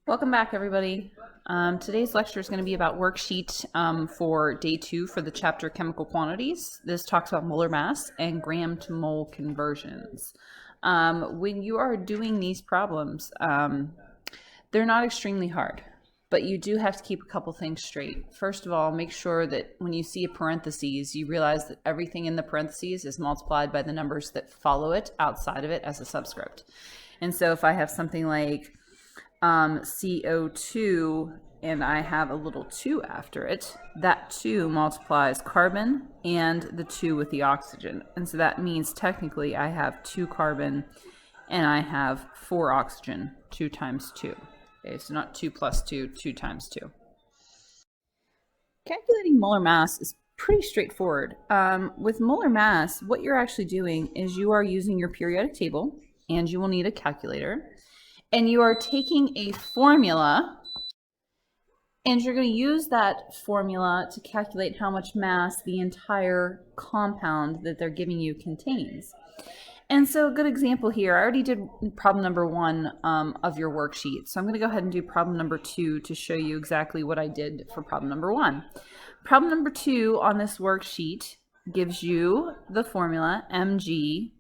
Welcome back, everybody. Today's lecture is going to be about worksheet for day 2 for the chapter Chemical Quantities. This talks about molar mass and gram to mole conversions. When you are doing these problems, they're not extremely hard, but you do have to keep a couple things straight. First of all, make sure that when you see a parentheses, you realize that everything in the parentheses is multiplied by the numbers that follow it outside of it as a subscript. And so if I have something like CO2 and I have a little 2 after it, that 2 multiplies carbon and the 2 with the oxygen. And so that means technically I have 2 carbon and I have 4 oxygen, 2 times 2. Okay, so not 2 plus 2, 2 times 2. Calculating molar mass is pretty straightforward. With molar mass, what you're actually doing is you are using your periodic table, and you will need a calculator. And you are taking a formula, and you're going to use that formula to calculate how much mass the entire compound that they're giving you contains. And so a good example here, I already did problem number 1 of your worksheet. So I'm going to go ahead and do problem number 2 to show you exactly what I did for problem number 1. Problem number 2 on this worksheet gives you the formula MgCO3.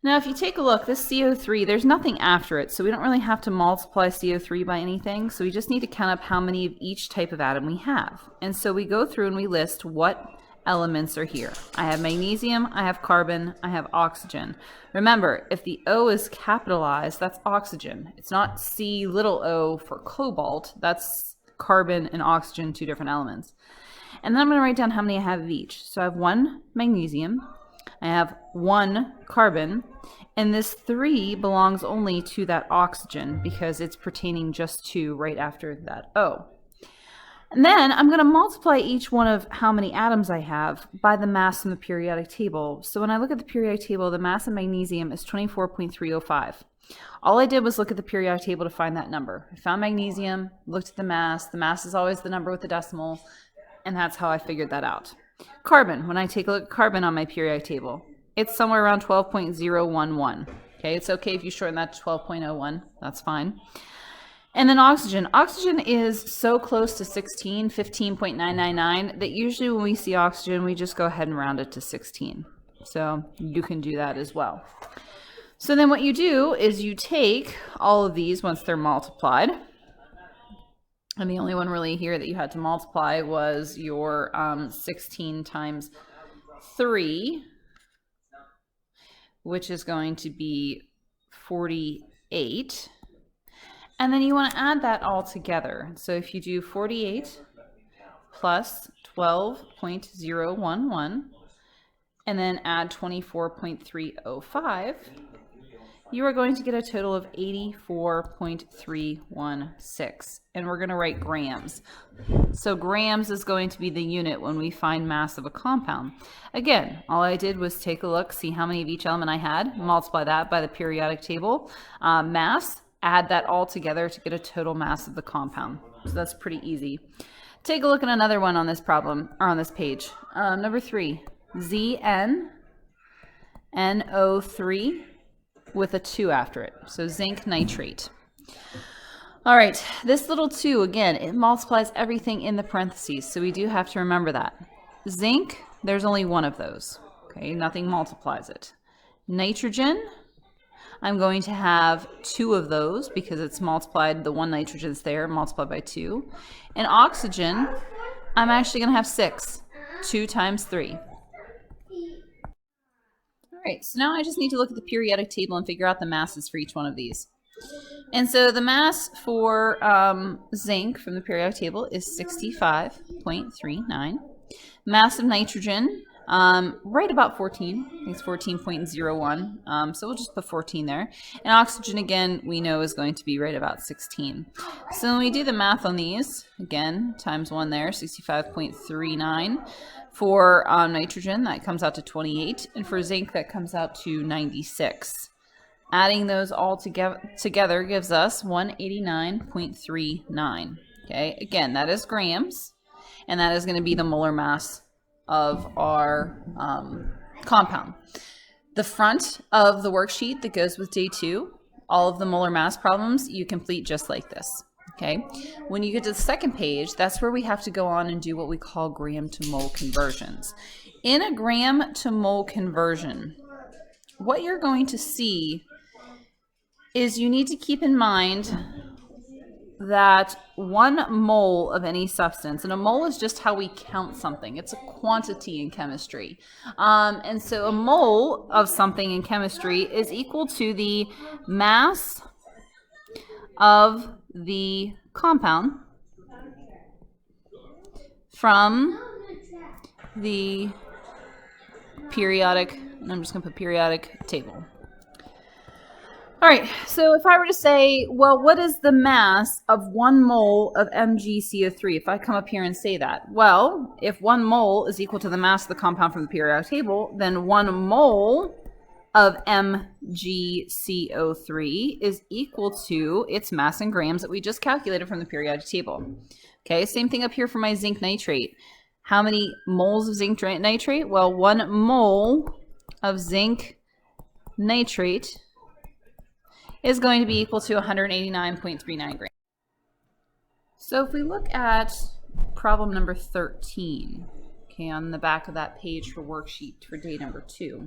Now, if you take a look, this CO3, there's nothing after it, so we don't really have to multiply CO3 by anything, so we just need to count up how many of each type of atom we have. And so we go through and we list what elements are here. I have magnesium, I have carbon, I have oxygen. Remember, if the O is capitalized, that's oxygen. It's not C little o for cobalt, that's carbon and oxygen, 2 different elements. And then I'm going to write down how many I have of each. So I have 1 magnesium, I have 1 carbon, and this 3 belongs only to that oxygen because it's pertaining just to right after that O. And then I'm going to multiply each one of how many atoms I have by the mass in the periodic table. So when I look at the periodic table, the mass of magnesium is 24.305. All I did was look at the periodic table to find that number. I found magnesium, looked at the mass. The mass is always the number with the decimal, and that's how I figured that out. Carbon, when I take a look at carbon on my periodic table, it's somewhere around 12.011. Okay, it's okay if you shorten that to 12.01, that's fine. And then oxygen. Oxygen is so close to 16, 15.999, that usually when we see oxygen, we just go ahead and round it to 16. So you can do that as well. So then what you do is you take all of these once they're multiplied. And the only one really here that you had to multiply was your 16 times 3, which is going to be 48. And then you want to add that all together. So if you do 48 plus 12.011 and then add 24.305, you are going to get a total of 84.316. And we're going to write grams. So grams is going to be the unit when we find mass of a compound. Again, all I did was take a look, see how many of each element I had, multiply that by the periodic table mass, add that all together to get a total mass of the compound. So that's pretty easy. Take a look at another one on this problem, or on this page. Number 3, ZnNO3 with a 2 after it. So zinc nitrate. All right, this little 2, again, it multiplies everything in the parentheses, so we do have to remember that. Zinc, there's only 1 of those. Okay, nothing multiplies it. Nitrogen, I'm going to have 2 of those because it's multiplied, the 1 nitrogen's there, multiplied by 2. And oxygen, I'm actually going to have 6. 2 times 3. All right, so now I just need to look at the periodic table and figure out the masses for each one of these. And so the mass for zinc from the periodic table is 65.39. Mass of nitrogen, right about 14. I think it's 14.01. So we'll just put 14 there. And oxygen, again, we know is going to be right about 16. So when we do the math on these, again, times 1 there, 65.39. For nitrogen, that comes out to 28. And for zinc, that comes out to 96. Adding those all together gives us 189.39. Okay, again, that is grams, and that is going to be the molar mass of our compound. The front of the worksheet that goes with day 2, all of the molar mass problems, you complete just like this. Okay, when you get to the second page, that's where we have to go on and do what we call gram to mole conversions. In a gram to mole conversion, what you're going to see is you need to keep in mind that 1 mole of any substance, and a mole is just how we count something. It's a quantity in chemistry. And so a mole of something in chemistry is equal to the mass of the compound from the periodic, and I'm just going to put periodic table. All right, so if I were to say, well, what is the mass of 1 mole of MgCO3? If I come up here and say that, well, if 1 mole is equal to the mass of the compound from the periodic table, then 1 mole of MgCO3 is equal to its mass in grams that we just calculated from the periodic table. Okay, same thing up here for my zinc nitrate. How many moles of zinc nitrate? Well, 1 mole of zinc nitrate is going to be equal to 189.39 grams. So if we look at problem number 13, okay, on the back of that page for worksheet for day number 2,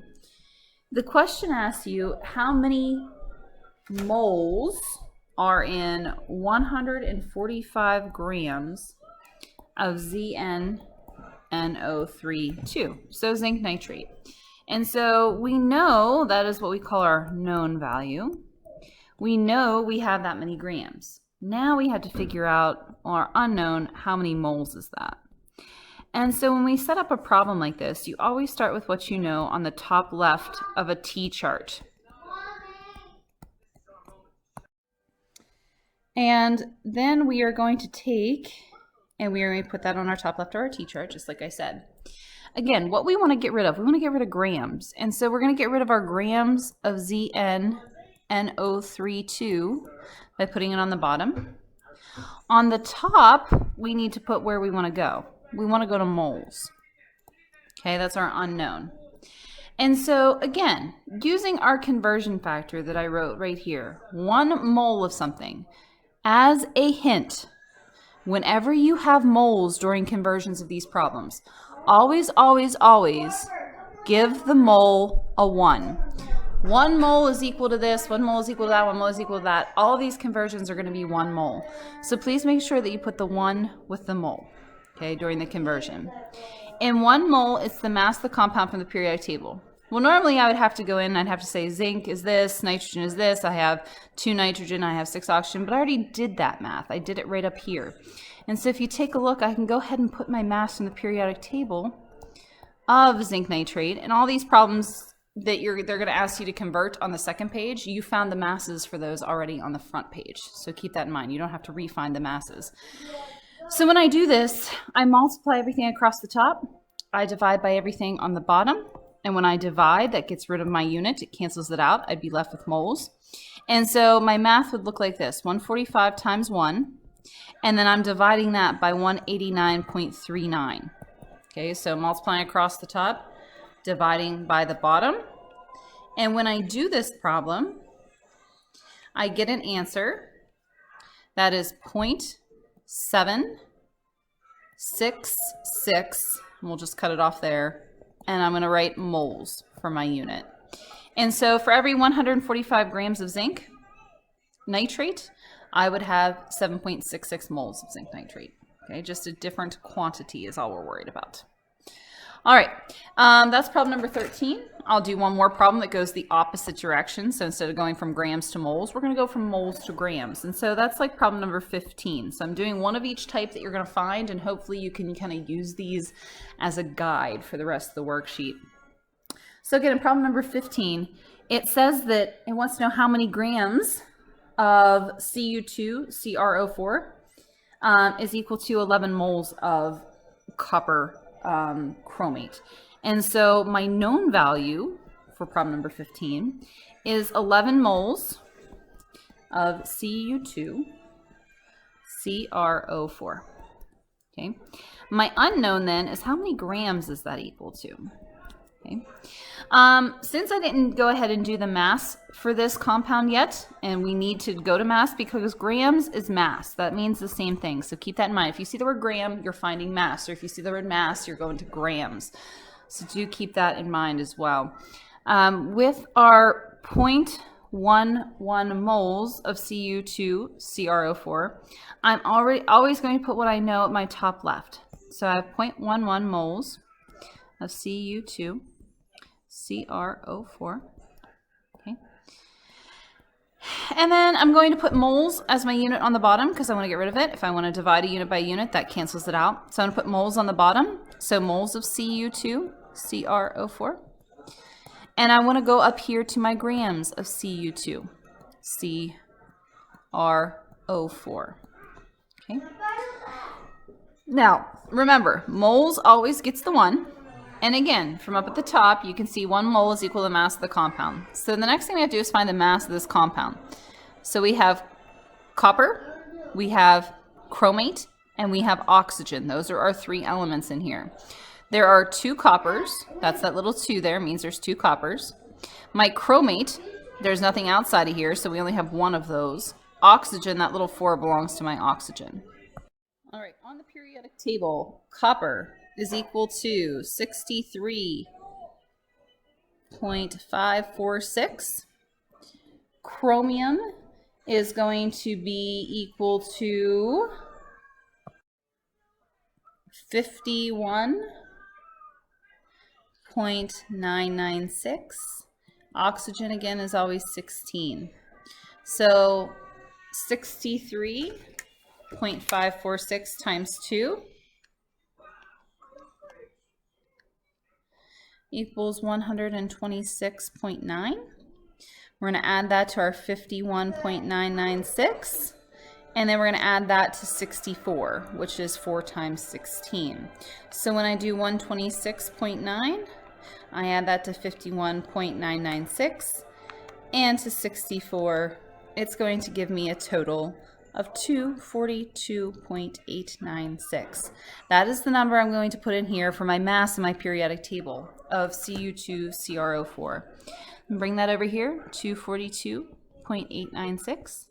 the question asks you how many moles are in 145 grams of ZnNO3, so zinc nitrate. And so we know that is what we call our known value. We know we have that many grams. Now we have to figure out our unknown, how many moles is that? And so when we set up a problem like this, you always start with what you know on the top left of a T-chart. And then we are going to take, and we are going to put that on our top left of our T-chart, just like I said. Again, what we want to get rid of, we want to get rid of grams. And so we're going to get rid of our grams of ZnNO3 by putting it on the bottom. On the top, we need to put where we want to go. We want to go to moles. Okay, that's our unknown. And so again, using our conversion factor that I wrote right here, 1 mole of something, as a hint, whenever you have moles during conversions of these problems, always, always, always give the mole a 1. 1 mole is equal to this, 1 mole is equal to that, 1 mole is equal to that. All these conversions are going to be 1 mole. So please make sure that you put the 1 with the mole, okay, during the conversion. In 1 mole, it's the mass of the compound from the periodic table. Well, normally I would have to go in and I'd have to say zinc is this, nitrogen is this, I have 2 nitrogen, I have 6 oxygen, but I already did that math. I did it right up here. And so if you take a look, I can go ahead and put my mass in the periodic table of zinc nitrate, and all these problems that they're going to ask you to convert on the second page, you found the masses for those already on the front page. So keep that in mind. You don't have to re-find the masses. So when I do this, I multiply everything across the top. I divide by everything on the bottom. And when I divide, that gets rid of my unit. It cancels it out. I'd be left with moles. And so my math would look like this: 145 times 1. And then I'm dividing that by 189.39. Okay, so multiplying across the top, dividing by the bottom. And when I do this problem, I get an answer that is 0.766. We'll just cut it off there. And I'm going to write moles for my unit. And so for every 145 grams of zinc nitrate, I would have 7.66 moles of zinc nitrate. Okay, just a different quantity is all we're worried about. All right, that's problem number 13. I'll do one more problem that goes the opposite direction. So instead of going from grams to moles, we're going to go from moles to grams. And so that's like problem number 15. So I'm doing one of each type that you're going to find, and hopefully you can kind of use these as a guide for the rest of the worksheet. So again, in problem number 15, it says that it wants to know how many grams of Cu2, CrO4, is equal to 11 moles of copper chromate. And so my known value for problem number 15 is 11 moles of Cu2 CrO4. Okay. My unknown then is how many grams is that equal to? Okay. Since I didn't go ahead and do the mass for this compound yet, and we need to go to mass because grams is mass. That means the same thing. So keep that in mind. If you see the word gram, you're finding mass. Or if you see the word mass, you're going to grams. So do keep that in mind as well. With our 0.11 moles of Cu2CrO4, I'm always going to put what I know at my top left. So I have 0.11 moles of Cu2. CrO4. Okay. And then I'm going to put moles as my unit on the bottom because I want to get rid of it. If I want to divide a unit by unit, that cancels it out. So I'm going to put moles on the bottom. So moles of Cu2, CrO4. And I want to go up here to my grams of Cu2, CrO4. Okay. Now, remember, moles always gets the 1. And again, from up at the top, you can see 1 mole is equal to the mass of the compound. So the next thing we have to do is find the mass of this compound. So we have copper, we have chromate, and we have oxygen. Those are our 3 elements in here. There are 2 coppers. That's that little 2 there, means there's 2 coppers. My chromate, there's nothing outside of here, so we only have 1 of those. Oxygen, that little 4 belongs to my oxygen. All right, on the periodic table, copper is equal to 63.546. Chromium is going to be equal to 51.996. Oxygen again is always 16. So 63.546 times 2 equals 126.9. We're going to add that to our 51.996, and then we're going to add that to 64, which is 4 times 16. So when I do 126.9, I add that to 51.996, and to 64, it's going to give me a total of 242.896. That is the number I'm going to put in here for my mass in my periodic table of Cu2CrO4. And bring that over here, 242.896.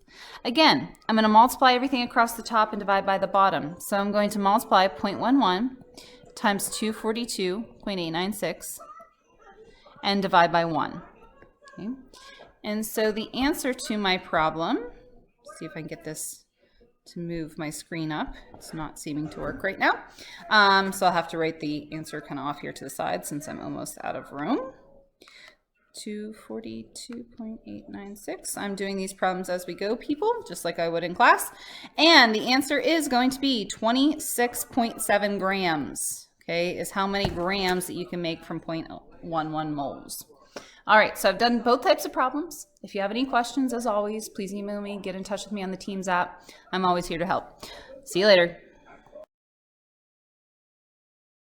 Again, I'm going to multiply everything across the top and divide by the bottom. So I'm going to multiply 0.11 times 242.896 and divide by 1. Okay. And so the answer to my problem, see if I can get this to move my screen up. It's not seeming to work right now. So I'll have to write the answer kind of off here to the side since I'm almost out of room. 242.896. I'm doing these problems as we go, people, just like I would in class. And the answer is going to be 26.7 grams, okay, is how many grams that you can make from 0.11 moles. All right, so I've done both types of problems. If you have any questions, as always, please email me, get in touch with me on the Teams app. I'm always here to help. See you later.